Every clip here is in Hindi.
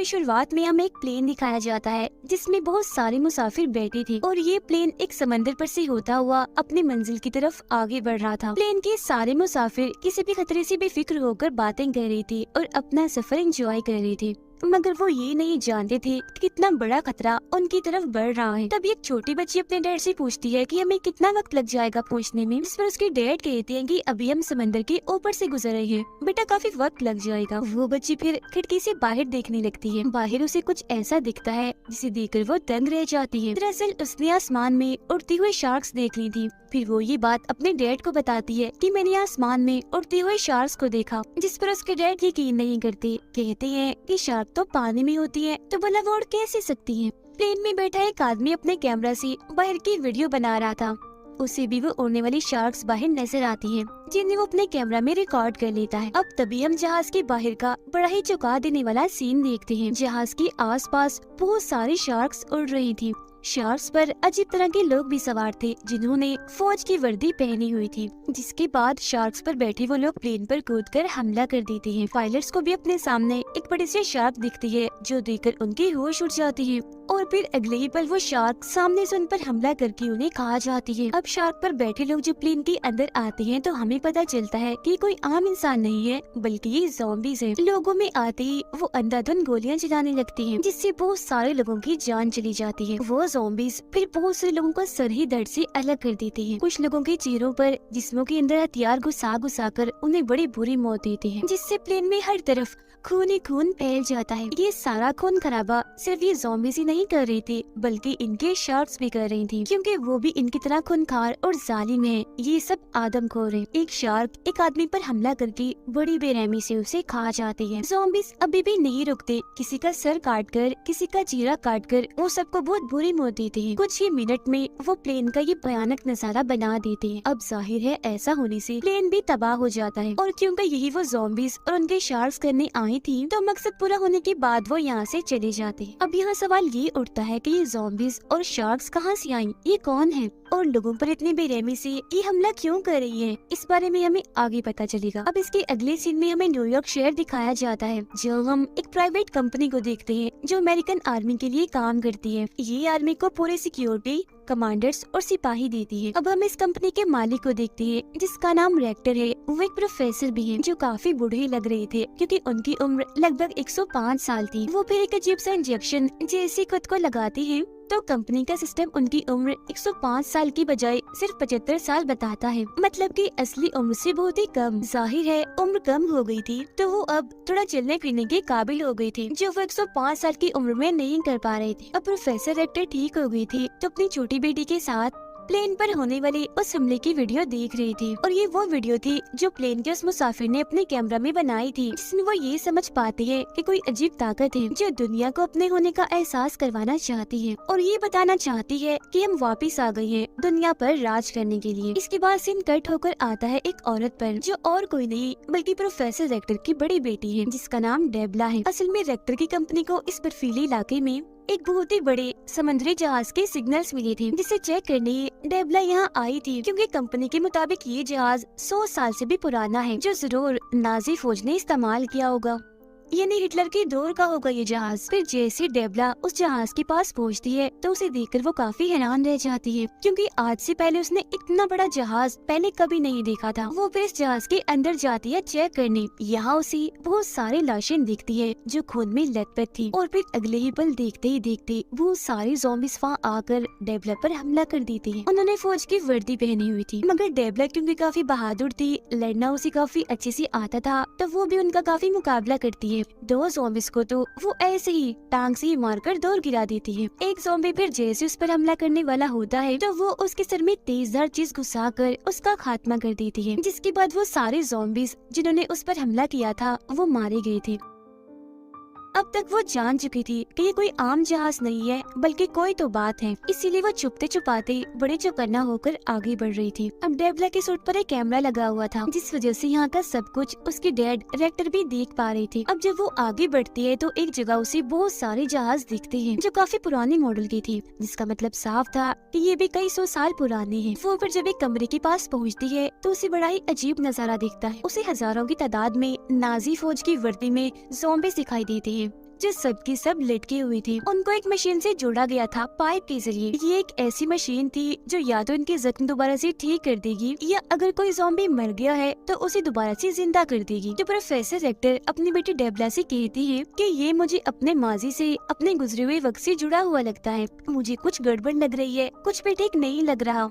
फिर शुरुआत में हमें एक प्लेन दिखाया जाता है जिसमें बहुत सारे मुसाफिर बैठे थे और ये प्लेन एक समंदर पर से होता हुआ अपनी मंजिल की तरफ आगे बढ़ रहा था। प्लेन के सारे मुसाफिर किसी भी खतरे से बेफिक्र होकर बातें कर रही थी और अपना सफर एंजॉय कर रही थी, मगर वो ये नहीं जानते थे कि कितना बड़ा खतरा उनकी तरफ बढ़ रहा है। तभी एक छोटी बच्ची अपने डैड से पूछती है कि हमें कितना वक्त लग जाएगा पहुंचने में। इस पर उसके डैड कहते हैं कि अभी हम समंदर के ऊपर से गुजर रहे हैं, बेटा काफी वक्त लग जाएगा। वो बच्ची फिर खिड़की से बाहर देखने लगती है। बाहर उसे कुछ ऐसा दिखता है जिसे देखकर वो दंग रह जाती है। दरअसल उसने आसमान में उड़ती हुई शार्क्स देख ली थी। फिर वो ये बात अपने डैड को बताती है कि मैंने आसमान में उड़ते हुए शार्क्स को देखा, जिस पर उसके डैड यकीन नहीं करते। कहते हैं कि शार्क तो पानी में होती है, तो भला वो उड़ कैसे सकती है। प्लेन में बैठा एक आदमी अपने कैमरा से बाहर की वीडियो बना रहा था। उसे भी वो उड़ने वाली शार्क्स बाहर नजर आती हैं, जिन्हें वो अपने कैमरा में रिकॉर्ड कर लेता है। अब तभी हम जहाज के बाहर का बड़ा ही चौंका देने वाला सीन देखते हैं। जहाज के आसपास बहुत सारी शार्क्स उड़ रही थी। शार्क्स पर अजीब तरह के लोग भी सवार थे जिन्होंने फौज की वर्दी पहनी हुई थी। जिसके बाद शार्क्स पर बैठे वो लोग प्लेन पर कूदकर हमला कर देते हैं। पायलट्स को भी अपने सामने एक बड़ी सी शार्क दिखती है जो देखकर उनकी होश उड़ जाती है और फिर अगले ही पल वो शार्क सामने से उन पर हमला करके उन्हें खा जाती है। अब शार्क पर बैठे लोग जो प्लेन के अंदर आते हैं तो हमें पता चलता है कि कोई आम इंसान नहीं है बल्कि ये ज़ॉम्बीज़ हैं। लोगों में आते ही वो अंधाधुंध गोलियां चलाने लगती हैं, जिससे बहुत सारे लोगों की जान चली जाती है। वो ज़ॉम्बीज़ फिर बहुत से लोगों का सर ही दर्द से अलग कर देते हैं। कुछ लोगों के चेहरों पर जिस्मों के अंदर हथियार घुसा कर उन्हें बड़ी बुरी मौत देते हैं, जिससे प्लेन में हर तरफ खून ही खून फैल जाता है। ये सारा खून खराबा सिर्फ ये ज़ॉम्बीज़ ही नहीं कर रही थी बल्कि इनके शार्क्स भी कर रही थी, क्योंकि वो भी इनकी तरह खूनखार और जालिम है। ये सब आदमखोर है। एक शार्क एक आदमी पर हमला करके बड़ी बेरहमी से उसे खा जाती है। ज़ॉम्बीज़ अभी भी नहीं रुकते, किसी का सर काट कर, किसी का चेहरा काट कर वो सबको बहुत बुरी मौत देते हैं। कुछ ही मिनट में वो प्लेन का ये भयानक नजारा बना देते हैं। अब जाहिर है ऐसा होने से प्लेन भी तबाह हो जाता है, और क्योंकि यही वो ज़ॉम्बीज़ और उनके शार्क्स करने आई थी तो मकसद पूरा होने के बाद वो यहाँ से चले जाते हैं। अब यहाँ सवाल ये उठता है कि ये ज़ॉम्बीज़ और शार्क्स कहाँ से आई, ये कौन है और लोगों पर इतनी बेरहमी से ये हमला क्यों कर रही है, इस बारे में हमें आगे पता चलेगा। अब इसके अगले सीन में हमें न्यूयॉर्क शहर दिखाया जाता है, जो हम एक प्राइवेट कंपनी को देखते हैं जो अमेरिकन आर्मी के लिए काम करती है। ये आर्मी को पूरे सिक्योरिटी, कमांडर्स और सिपाही देती है। अब हम इस कंपनी के मालिक को देखते हैं जिसका नाम रेक्टर है। वो एक प्रोफेसर भी हैं जो काफी बूढ़े लग रहे थे क्योंकि उनकी उम्र लगभग 105 साल थी। वो फिर एक अजीब सा इंजेक्शन जैसे खुद को लगाती हैं तो कंपनी का सिस्टम उनकी उम्र 105 साल की बजाय सिर्फ 75 साल बताता है, मतलब कि असली उम्र से बहुत ही कम। जाहिर है उम्र कम हो गई थी तो वो अब थोड़ा चलने फिरने के काबिल हो गई थी, जो वो 105 साल की उम्र में नहीं कर पा रहे थे। अब प्रोफेसर रेक्टर ठीक हो गई थी तो अपनी छोटी बेटी के साथ प्लेन पर होने वाले उस हमले की वीडियो देख रही थी, और ये वो वीडियो थी जो प्लेन के उस मुसाफिर ने अपने कैमरा में बनाई थी, जिसमें वो ये समझ पाती है कि कोई अजीब ताकत है जो दुनिया को अपने होने का एहसास करवाना चाहती है और ये बताना चाहती है कि हम वापस आ गए हैं दुनिया पर राज करने के लिए। इसके बाद सीन कट होकर आता है एक औरत पर जो और कोई नहीं बल्कि प्रोफेसर रेक्टर की बड़ी बेटी है, जिसका नाम डेबला है। असल में रेक्टर की कंपनी को इस बर्फीले इलाके में एक बहुत ही बड़े समुद्री जहाज के सिग्नल्स मिले थे, जिसे चेक करने डेबला यहाँ आई थी, क्योंकि कंपनी के मुताबिक ये जहाज 100 साल से भी पुराना है, जो जरूर नाजी फौज ने इस्तेमाल किया होगा, यानी हिटलर के दौर का होगा ये जहाज। फिर जैसे डेबला उस जहाज के पास पहुंचती है तो उसे देखकर वो काफी हैरान रह जाती है, क्योंकि आज से पहले उसने इतना बड़ा जहाज पहले कभी नहीं देखा था। वो फिर इस जहाज के अंदर जाती है चेक करने। यहाँ उसे बहुत सारी लाशें दिखती है जो खून में लथपथ थी, और फिर अगले ही पल देखते ही देखते वो सारे ज़ॉम्बीज़ वहाँ आकर डेबला पर हमला कर देते हैं। उन्होंने फौज की वर्दी पहनी हुई थी, मगर डेबला क्योंकि काफी बहादुर थी, लड़ना उसे काफी अच्छे से आता था, तो वो भी उनका काफी मुकाबला करती है। दो ज़ॉम्बीज़ को तो वो ऐसे ही टांग से ही मारकर दूर गिरा देती है। एक ज़ॉम्बी फिर जैसे उस पर हमला करने वाला होता है तो वो उसके सर में तेजधार चीज घुसाकर उसका खात्मा कर देती है, जिसके बाद वो सारे ज़ॉम्बीज़ जिन्होंने उस पर हमला किया था वो मारे गए थे। अब तक वो जान चुकी थी कि ये कोई आम जहाज नहीं है बल्कि कोई तो बात है, इसीलिए वो छुपते छुपाते बड़े चौकन्ना होकर आगे बढ़ रही थी। अब डेबला के सूट पर एक कैमरा लगा हुआ था, जिस वजह से यहाँ का सब कुछ उसके डैड रेक्टर भी देख पा रही थी। अब जब वो आगे बढ़ती है तो एक जगह उसे बहुत सारे जहाज दिखते हैं जो काफी पुरानी मॉडल की थी, जिसका मतलब साफ था कि ये भी कई 100 साल पुराने हैं। वो फिर जब एक कमरे के पास पहुँचती है तो उसे बड़ा ही अजीब नजारा दिखता है। उसे हजारों की तादाद में नाजी फौज की वर्दी में ज़ॉम्बीज़ दिखाई देते हैं, जो सबकी सब लटकी हुई थी। उनको एक मशीन से जोड़ा गया था पाइप के जरिए। ये एक ऐसी मशीन थी जो या तो इनके जख्म दोबारा से ठीक कर देगी या अगर कोई ज़ॉम्बी मर गया है तो उसे दोबारा से जिंदा कर देगी। तो प्रोफेसर रेक्टर अपनी बेटी डेबला से कहती है कि ये मुझे अपने माजी से, अपने गुजरे हुए वक्त से जुड़ा हुआ लगता है। मुझे कुछ गड़बड़ लग रही है, कुछ भी ठीक नहीं लग रहा,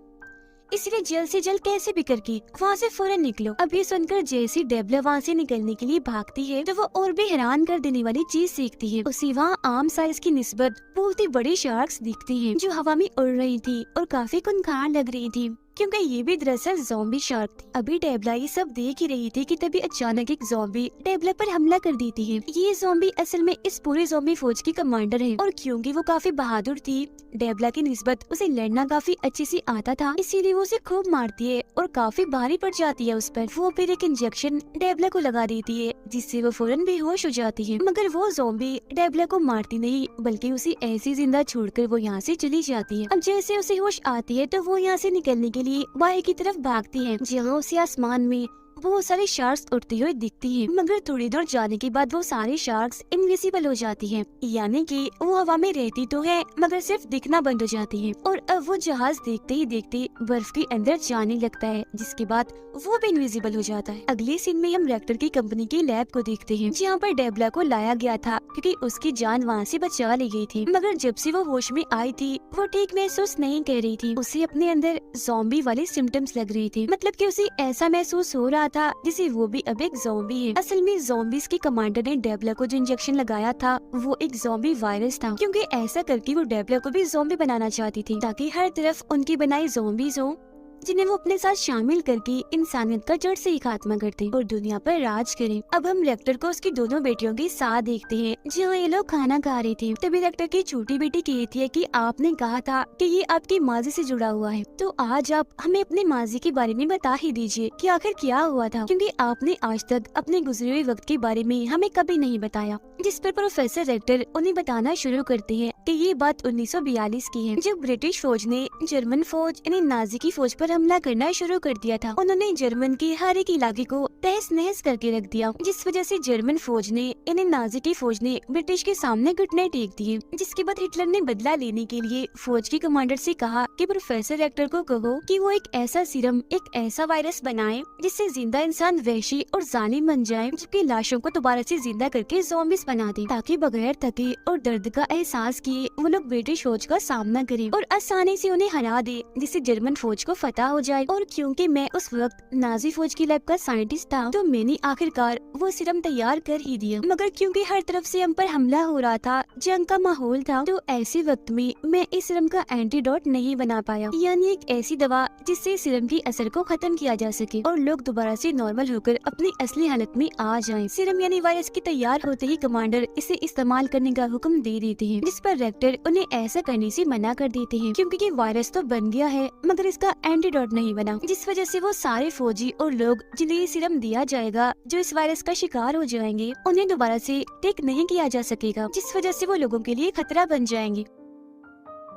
इसलिए जल्द से जल्द कैसे भी करके वहाँ से फौरन निकलो। अब ये सुनकर जैसी डेबला वहाँ से निकलने के लिए भागती है तो वो और भी हैरान कर देने वाली चीज सीखती है। उसे वहाँ आम साइज की निस्बत बहुत ही बड़ी शार्क्स दिखती हैं जो हवा में उड़ रही थी और काफी खूंखार लग रही थी, क्योंकि ये भी दरअसल ज़ॉम्बी शार्क थी। अभी डेबला ये सब देख ही रही थी कि तभी अचानक एक ज़ॉम्बी डेबला पर हमला कर देती है। ये ज़ॉम्बी असल में इस पूरे ज़ॉम्बी फौज की कमांडर है और क्योंकि वो काफी बहादुर थी, डेबला की निस्बत उसे लड़ना काफी अच्छे से आता था, इसीलिए वो उसे खूब मारती है और काफी भारी पड़ जाती है उस पर। वो फिर एक इंजेक्शन डेबला को लगा देती है जिससे वो फौरन बेहोश हो जाती है। मगर वो ज़ॉम्बी डेबला को मारती नहीं बल्कि उसे ऐसी जिंदा छोड़कर वो यहाँ से चली जाती है। अब जैसे उसे होश आती है तो वो यहाँ से निकलने के लिए बाहर की तरफ भागती है, जहाँ उसे आसमान में बहुत सारे शार्क्स उड़ते हुए दिखती हैं। मगर थोड़ी दूर जाने के बाद वो सारे शार्क्स इनविजिबल हो जाती हैं, यानी कि वो हवा में रहती तो है मगर सिर्फ दिखना बंद हो जाती है। और अब वो जहाज देखते ही देखते बर्फ के अंदर जाने लगता है, जिसके बाद वो भी इनविजिबल हो जाता है। अगले सीन में हम रेक्टर की कंपनी के लैब को देखते हैं, जहाँ पर डेबला को लाया गया था क्योंकि उसकी जान वहाँ से बचा ली गई थी। मगर जब से वो होश में आई थी वो ठीक महसूस नहीं कर रही थी। उसे अपने अंदर ज़ॉम्बी वाले सिम्टम्स लग रही थी, मतलब कि उसे ऐसा महसूस हो रहा था जिसे वो भी अब एक ज़ॉम्बी है। असल में ज़ॉम्बीज़ के कमांडर ने डेबला को जो इंजेक्शन लगाया था वो एक ज़ॉम्बी वायरस था, क्योंकि ऐसा करके वो डेबला को भी ज़ॉम्बी बनाना चाहती थी ताकि हर तरफ उनकी बनाई ज़ॉम्बीज़ हो जिन्हें वो अपने साथ शामिल करके इंसानियत का जड़ से ही खात्मा करते और दुनिया पर राज करें। अब हम रेक्टर को उसकी दोनों बेटियों के साथ देखते हैं, जहाँ ये लोग खाना खा रही थी। तभी रेक्टर की छोटी बेटी कहती है कि आपने कहा था कि ये आपकी माजी से जुड़ा हुआ है, तो आज आप हमें अपने माजी के बारे में बता ही दीजिए कि आखिर क्या हुआ था, क्योंकि आपने आज तक अपने गुजरे हुए वक्त के बारे में हमें कभी नहीं बताया। जिस पर प्रोफेसर रेक्टर उन्हें बताना शुरू करते हैं कि ये बात 1942 की है, जब ब्रिटिश फौज ने जर्मन फौज यानी नाजी की फौज पर हमला करना शुरू कर दिया था। उन्होंने जर्मन के हर एक इलाके को तहस नहस करके रख दिया, जिस वजह से जर्मन फौज ने यानी नाजी की फौज ने ब्रिटिश के सामने घुटने टेक दिए। जिसके बाद हिटलर ने बदला लेने के लिए फौज के कमांडर से कहा कि प्रोफेसर रेक्टर को कहो कि वो एक ऐसा सीरम, एक ऐसा वायरस बनाए जिससे जिंदा इंसान वहशी और जालिम बन जाए, जबकि लाशों को दोबारा से जिंदा करके ज़ॉम्बीज़ बना दे, ताकि बगैर थके और दर्द का एहसास किए वो लोग ब्रिटिश फौज का सामना करें और आसानी से उन्हें हरा दे, जिससे जर्मन फौज को फतह हो जाए। और क्योंकि मैं उस वक्त नाजी फौज की लैब का साइंटिस्ट था तो मैंने आखिरकार वो सीरम तैयार कर ही दिया। मगर क्योंकि हर तरफ से हम पर हमला हो रहा था, जंग का माहौल था, तो ऐसे वक्त में मैं इस सीरम का एंटीडोट नहीं बना पाया, यानी एक ऐसी दवा जिससे सीरम की असर को खत्म किया जा सके और लोग दोबारा से नॉर्मल होकर अपनी असली हालत में आ जाएं। सीरम यानी वायरस के तैयार होते ही कमांडर इसे इस्तेमाल करने का हुक्म दे देते हैं, जिस पर रेक्टर उन्हें ऐसा करने से मना कर देते हैं, क्योंकि ये वायरस तो बन गया है मगर इसका एंटीडोट नहीं बना, जिस वजह से वो सारे फौजी और लोग जिन्हें ये सीरम दिया जाएगा जो इस वायरस का शिकार हो जाएंगे, उन्हें दोबारा से टेक नहीं किया जा सकेगा, जिस वजह से वो लोगों के लिए खतरा बन जाएंगे।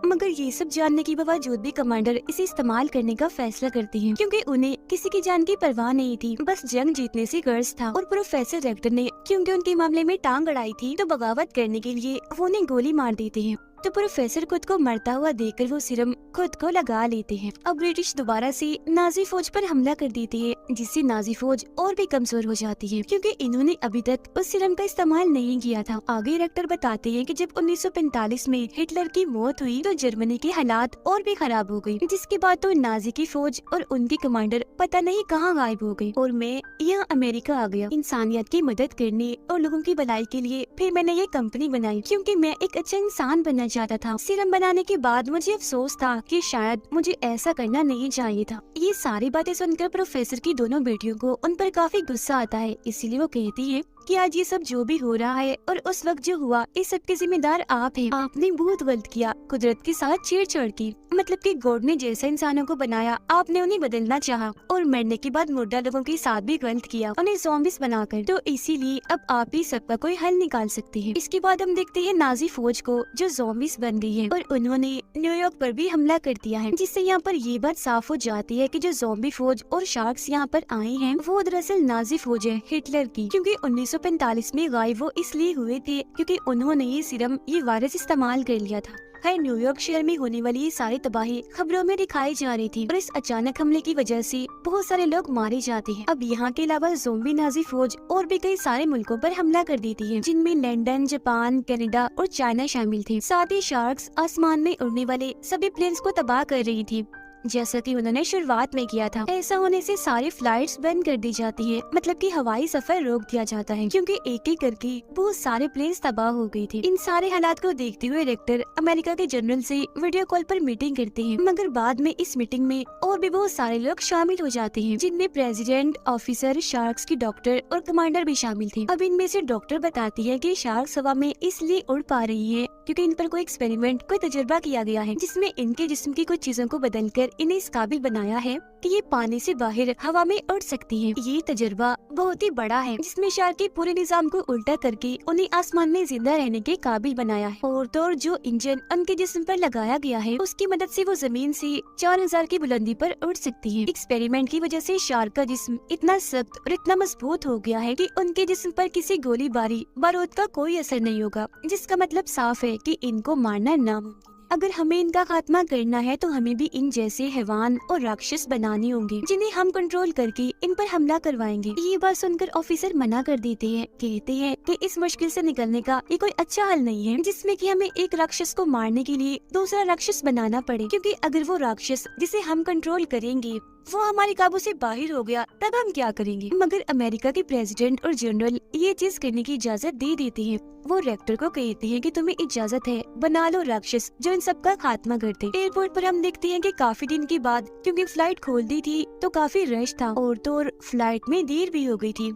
मगर ये सब जानने के बावजूद भी कमांडर इसे इस्तेमाल करने का फैसला करते हैं, क्योंकि उन्हें किसी की जान की परवाह नहीं थी, बस जंग जीतने से गर्ज था। और प्रोफेसर रेक्टर ने क्योंकि उनके मामले में टांग अड़ाई थी तो बगावत करने के लिए वो उन्हें गोली मार देते हैं। तो प्रोफेसर खुद को मरता हुआ देखकर वो सीरम खुद को लगा लेते हैं। अब ब्रिटिश दोबारा से नाजी फौज पर हमला कर देती है, जिससे नाजी फौज और भी कमजोर हो जाती है, क्योंकि इन्होंने अभी तक उस सीरम का इस्तेमाल नहीं किया था। आगे रेक्टर बताते हैं कि जब 1945 में हिटलर की मौत हुई तो जर्मनी के हालात और भी खराब हो गई, जिसके बाद तो नाजी की फौज और उनके कमांडर पता नहीं कहाँ गायब हो गए और मैं यहाँ अमेरिका आ गया इंसानियत की मदद करने और लोगों की भलाई के लिए। फिर मैंने ये कंपनी बनाई क्योंकि मैं एक अच्छा इंसान बनना चाहता था। सीरम बनाने के बाद मुझे अफसोस था कि शायद मुझे ऐसा करना नहीं चाहिए था। ये सारी बातें सुनकर प्रोफेसर की दोनों बेटियों को उन पर काफी गुस्सा आता है, इसीलिए वो कहती है कि आज ये सब जो भी हो रहा है और उस वक्त जो हुआ इस सब के जिम्मेदार आप हैं। आपने बहुत गलत किया, कुदरत के साथ छेड़छाड़ की, मतलब कि गॉड ने जैसा इंसानों को बनाया आपने उन्हें बदलना चाहा और मरने के बाद मुर्दा लोगों के साथ भी गलत किया, उन्हें ज़ॉम्बीज़ बनाकर। तो इसीलिए अब आप ही सबका कोई हल निकाल सकते हैं। इसके बाद हम देखते हैं नाजी फौज को जो ज़ॉम्बीज़ बन गई है और उन्होंने न्यूयॉर्क पर भी हमला कर दिया है, जिससे यहाँ पर ये बात साफ हो जाती है कि जो ज़ॉम्बी फौज और शार्क्स यहाँ पर आए हैं वो दरअसल नाजी फौज है हिटलर की, क्योंकि 1945 में गायब वो इसलिए हुए थे क्योंकि उन्होंने ये वायरस इस्तेमाल कर लिया था। न्यूयॉर्क शहर में होने वाली ये सारी तबाही खबरों में दिखाई जा रही थी और इस अचानक हमले की वजह से बहुत सारे लोग मारे जाते हैं। अब यहाँ के अलावा ज़ोंबी नाजी फौज और भी कई सारे मुल्कों पर हमला कर देती है, जिनमें लंदन, जापान, कनाडा और चाइना शामिल थे। साथ ही शार्क्स आसमान में उड़ने वाले सभी प्लेन्स को तबाह कर रही थी, जैसा कि उन्होंने शुरुआत में किया था। ऐसा होने से सारी फ्लाइट्स बंद कर दी जाती है, मतलब कि हवाई सफर रोक दिया जाता है, क्योंकि एक एक करके बहुत सारे प्लेन्स तबाह हो गई थी। इन सारे हालात को देखते हुए रेक्टर अमेरिका के जनरल से वीडियो कॉल पर मीटिंग करते हैं, मगर बाद में इस मीटिंग में और भी बहुत सारे लोग शामिल हो जाते हैं, जिनमें प्रेसिडेंट, ऑफिसर, शार्क्स की डॉक्टर और कमांडर भी शामिल थे। अब इनमें से डॉक्टर बताती है कि शार्क्स हवा में इसलिए उड़ पा रही है क्योंकि इन पर कोई एक्सपेरिमेंट, कोई तजुर्बा किया गया है, जिसमें इनके जिस्म की कुछ चीजों को बदलकर इन्हें इस काबिल बनाया है कि ये पानी से बाहर हवा में उड़ सकती हैं। ये तजुर्बा बहुत ही बड़ा है, जिसमें शार्क के पूरे निजाम को उल्टा करके उन्हें आसमान में जिंदा रहने के काबिल बनाया है। और तो और जो इंजन उनके जिस्म पर लगाया गया है, उसकी मदद से वो जमीन से 4000 की बुलंदी पर उड़ सकती है। एक्सपेरिमेंट की वजह से शार्क का जिस्म इतना सख्त और इतना मजबूत हो गया है कि उनके जिस्म पर किसी गोलीबारी, बारूद का कोई असर नहीं होगा, जिसका मतलब साफ है कि इनको मारना नामुमकिन है। अगर हमें इनका खात्मा करना है तो हमें भी इन जैसे हैवान और राक्षस बनाने होंगे, जिन्हें हम कंट्रोल करके इन पर हमला करवाएंगे। ये बात सुनकर ऑफिसर मना कर देते हैं, कहते हैं कि इस मुश्किल से निकलने का ये कोई अच्छा हल नहीं है, जिसमें कि हमें एक राक्षस को मारने के लिए दूसरा राक्षस बनाना पड़े, क्योंकि अगर वो राक्षस जिसे हम कंट्रोल करेंगे वो हमारे काबू से बाहर हो गया, तब हम क्या करेंगे। मगर अमेरिका के प्रेसिडेंट और जनरल ये चीज करने की इजाजत दे देते हैं। वो रेक्टर को कहते हैं कि तुम्हें इजाजत है, बना लो राक्षस जो इन सब का खात्मा कर दे। एयरपोर्ट पर हम देखते हैं कि काफी दिन के बाद, क्योंकि फ्लाइट खोल दी थी तो काफी रश था और तो और फ्लाइट में देर भी हो गई थी,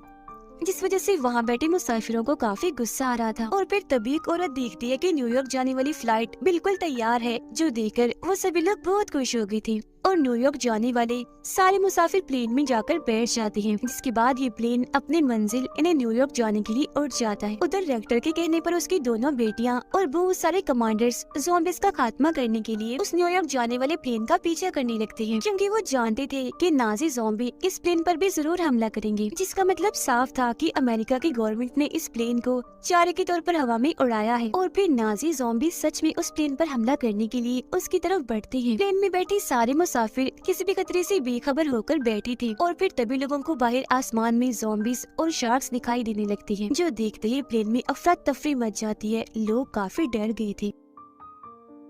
जिस वजह से वहाँ बैठे मुसाफिरों को काफी गुस्सा आ रहा था। और फिर तभी एक औरत देखती है कि न्यूयॉर्क जाने वाली फ्लाइट बिल्कुल तैयार है, जो देखकर वो सभी लोग बहुत खुश हो गई थी और न्यूयॉर्क जाने वाले सारे मुसाफिर प्लेन में जाकर बैठ जाते हैं, जिसके बाद ये प्लेन अपने मंजिल इन्हें न्यूयॉर्क जाने के लिए उड़ जाता है। उधर रेक्टर के कहने पर उसकी दोनों बेटियां और बहुत सारे कमांडर्स ज़ॉम्बीज़ का खात्मा करने के लिए उस न्यूयॉर्क जाने वाले प्लेन का पीछा करने लगते हैं, क्योंकि वो जानते थे कि नाजी ज़ॉम्बी इस प्लेन पर भी जरूर हमला करेंगे, जिसका मतलब साफ था कि अमेरिका की गवर्नमेंट ने इस प्लेन को चारे के तौर पर हवा में उड़ाया है। और फिर नाजी ज़ॉम्बी सच में उस प्लेन पर हमला करने के लिए उसकी तरफ बढ़ते हैं। प्लेन में बैठे सारे मुसाफिर किसी भी खतरे से बेखबर होकर बैठी थी और फिर तभी लोगों को बाहर आसमान में ज़ॉम्बीज़ और शार्क्स दिखाई देने लगती हैं, जो देखते ही प्लेन में अफरा तफरी मच जाती है। लोग काफी डर गए थे।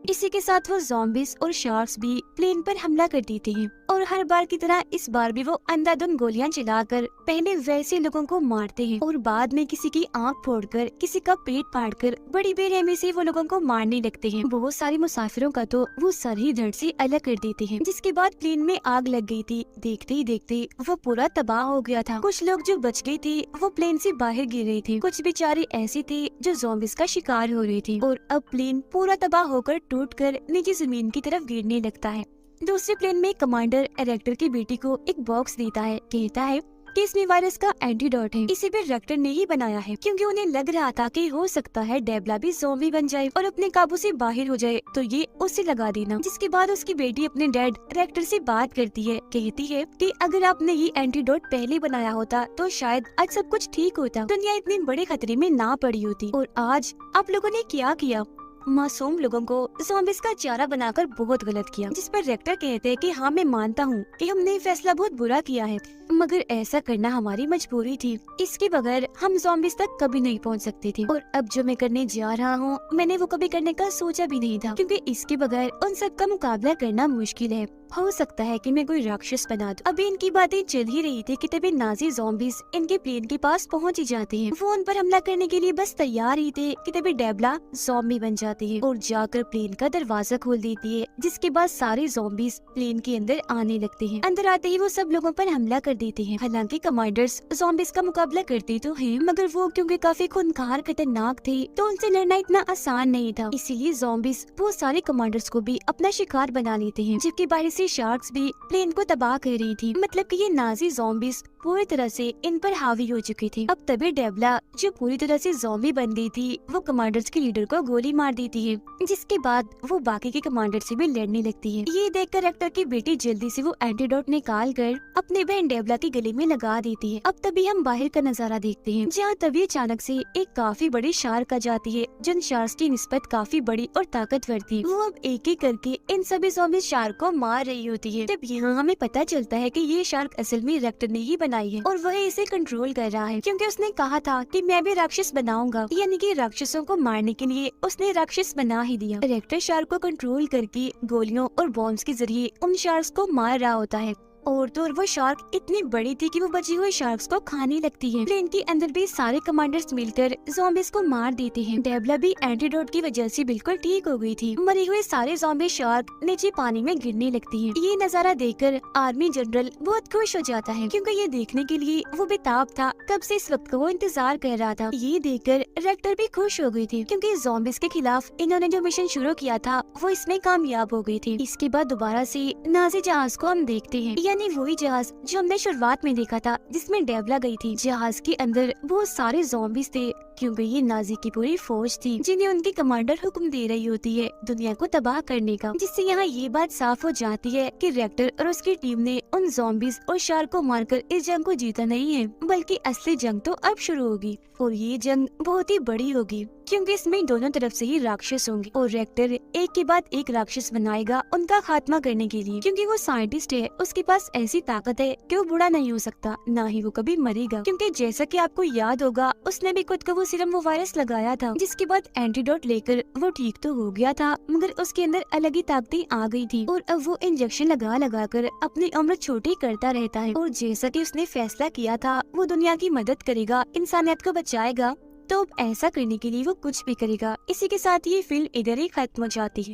इसी के साथ वो ज़ॉम्बीज़ और शार्क्स भी प्लेन पर हमला कर देते हैं और हर बार की तरह इस बार भी वो अंधाधुंध गोलियां चलाकर पहले वैसे लोगों को मारते हैं और बाद में किसी की आंख फोड़कर, किसी का पेट फाड़कर बड़ी बेरहमी से वो लोगों को मारने लगते हैं। बहुत सारे मुसाफिरों का तो वो सर ही धड़ से अलग कर देते हैं। जिसके बाद प्लेन में आग लग गई थी। देखते ही देखते वो पूरा तबाह हो गया था। कुछ लोग जो बच गए थे वो प्लेन से बाहर गिर रहे थे, कुछ बेचारे ऐसे थे जो ज़ॉम्बीज़ का शिकार हो रहे थे और अब प्लेन पूरा तबाह होकर टूटकर नीचे जमीन की तरफ गिरने लगता है। दूसरे प्लेन में कमांडर रेक्टर की बेटी को एक बॉक्स देता है, कहता है कि इसमें वायरस का एंटीडोट है, इसे भी रेक्टर ने ही बनाया है, क्योंकि उन्हें लग रहा था कि हो सकता है डेबला भी ज़ॉम्बी बन जाए और अपने काबू से बाहर हो जाए, तो ये उसे लगा देना। जिसके बाद उसकी बेटी अपने डैड रेक्टर से बात करती है, कहती है कि अगर आपने ये एंटीडोट पहले बनाया होता तो शायद आज सब कुछ ठीक होता, दुनिया इतने बड़े खतरे में ना पड़ी होती। और आज आप लोगों ने क्या किया, मासूम लोगों को ज़ॉम्बीज़ का चारा बनाकर बहुत गलत किया। जिस पर रेक्टर कहते हैं कि हाँ, मैं मानता हूँ कि हमने ये फैसला बहुत बुरा किया है, मगर ऐसा करना हमारी मजबूरी थी। इसके बगैर हम ज़ॉम्बीज़ तक कभी नहीं पहुँच सकते थे और अब जो मैं करने जा रहा हूँ मैंने वो कभी करने का सोचा भी नहीं था, क्योंकि इसके बगैर उन सब का मुकाबला करना मुश्किल है। हो सकता है कि मैं कोई राक्षस बना दूं। अभी इनकी बातें चल ही रही थी कि तभी नाजी ज़ॉम्बीज़ इनके प्लेन के पास पहुंच ही जाते हैं। वो उन पर हमला करने के लिए बस तैयार ही थे कि तभी डेबला ज़ॉम्बी बन जाती है और जाकर प्लेन का दरवाजा खोल देती है। जिसके बाद सारे ज़ॉम्बीज़ प्लेन के अंदर आने लगते हैं। अंदर आते ही वो सब लोगों पर हमला कर देते हैं। हालांकि कमांडर्स ज़ॉम्बीज़ का मुकाबला करते तो हैं, मगर वो क्योंकि काफी खूंखार खतरनाक थे तो उनसे लड़ना इतना आसान नहीं था। इसीलिए ज़ॉम्बीज़ बहुत सारे कमांडर्स को भी अपना शिकार बना लेते हैं, जबकि बाहर सी शार्क्स भी प्लेन को तबाह कर रही थी। मतलब कि ये नाजी ज़ॉम्बीज़ पूरी तरह से इन पर हावी हो चुकी थी। अब तभी डेवला, जो पूरी तरह से ज़ॉम्बी बन गई थी, वो कमांडर्स के लीडर को गोली मार देती है, जिसके बाद वो बाकी के कमांडर से भी लड़ने लगती है। ये देखकर रेक्टर की बेटी जल्दी से वो एंटीडोट निकाल कर अपने बहन डेवला की गले में लगा देती है। अब तभी हम बाहर का नजारा देखते हैं, जहाँ तभी अचानक से एक काफी बड़ी शार्क आ जाती है, जिन शार्क्स की निस्बत काफी बड़ी और ताकतवर थी। वो अब एक एक करके इन सभी ज़ॉम्बी शार्क को मार रही होती है। तब यहाँ हमें पता चलता है कि ये शार्क असल में रेक्टर ने ही बनाई है और वह इसे कंट्रोल कर रहा है, क्योंकि उसने कहा था कि मैं भी राक्षस बनाऊंगा, यानी कि राक्षसों को मारने के लिए उसने राक्षस बना ही दिया। रेक्टर शार्क को कंट्रोल करके गोलियों और बॉम्ब्स के जरिए उन शार्क्स को मार रहा होता है। और तो वो शार्क इतनी बड़ी थी कि वो बची हुई शार्क्स को खाने लगती है। प्लेन के अंदर भी सारे कमांडर्स मिलकर ज़ॉम्बीज़ को मार देते हैं। डेवला भी एंटीडोट की वजह से बिल्कुल ठीक हो गई थी। मरे हुए सारे ज़ॉम्बी शार्क नीचे पानी में गिरने लगती हैं। ये नजारा देखकर आर्मी जनरल बहुत खुश हो जाता है, क्योंकि ये देखने के लिए वो बेताब था। कब से इस वक्त का वो इंतजार कर रहा था। ये देखकर रेक्टर भी खुश हो गई थी, क्योंकि ज़ॉम्बीज़ के खिलाफ इन्होंने जो मिशन शुरू किया था वो इसमें कामयाब हो गई थी। इसके बाद दोबारा से नाजी जहाज को हम देखते हैं, यानी वही जहाज जो हमने शुरुआत में देखा था, जिसमें डेवला गई थी। जहाज के अंदर बहुत सारे ज़ॉम्बीज़ थे, क्योंकि ये नाजी की पूरी फौज थी, जिन्हें उनकी कमांडर हुक्म दे रही होती है दुनिया को तबाह करने का। जिससे यहाँ ये बात साफ हो जाती है कि रेक्टर और उसकी टीम ने उन ज़ॉम्बीज़ और शार्क को मारकर इस जंग को जीता नहीं है, बल्कि असली जंग तो अब शुरू होगी। और ये जंग बहुत ही बड़ी होगी, क्योंकि इसमें दोनों तरफ से ही राक्षस होंगे और रेक्टर एक के बाद एक राक्षस बनाएगा उनका खात्मा करने के लिए। क्योंकि वो साइंटिस्ट है, उसके पास ऐसी ताकत है कि वो बुरा नहीं हो सकता, ना ही वो कभी मरेगा। क्योंकि जैसा कि आपको याद होगा, उसने भी खुद को वो सिरम वो वायरस लगाया था, जिसके बाद एंटीडोट लेकर वो ठीक तो हो गया था, मगर उसके अंदर अलग ही ताकतें आ गई थी। और अब वो इंजेक्शन लगा लगा कर अपनी उम्र छोटी करता रहता है। और जैसा कि उसने फैसला किया था, वो दुनिया की मदद करेगा, इंसानियत को बचाएगा, तो अब ऐसा करने के लिए वो कुछ भी करेगा। इसी के साथ ये फिल्म इधर ही खत्म हो जाती है।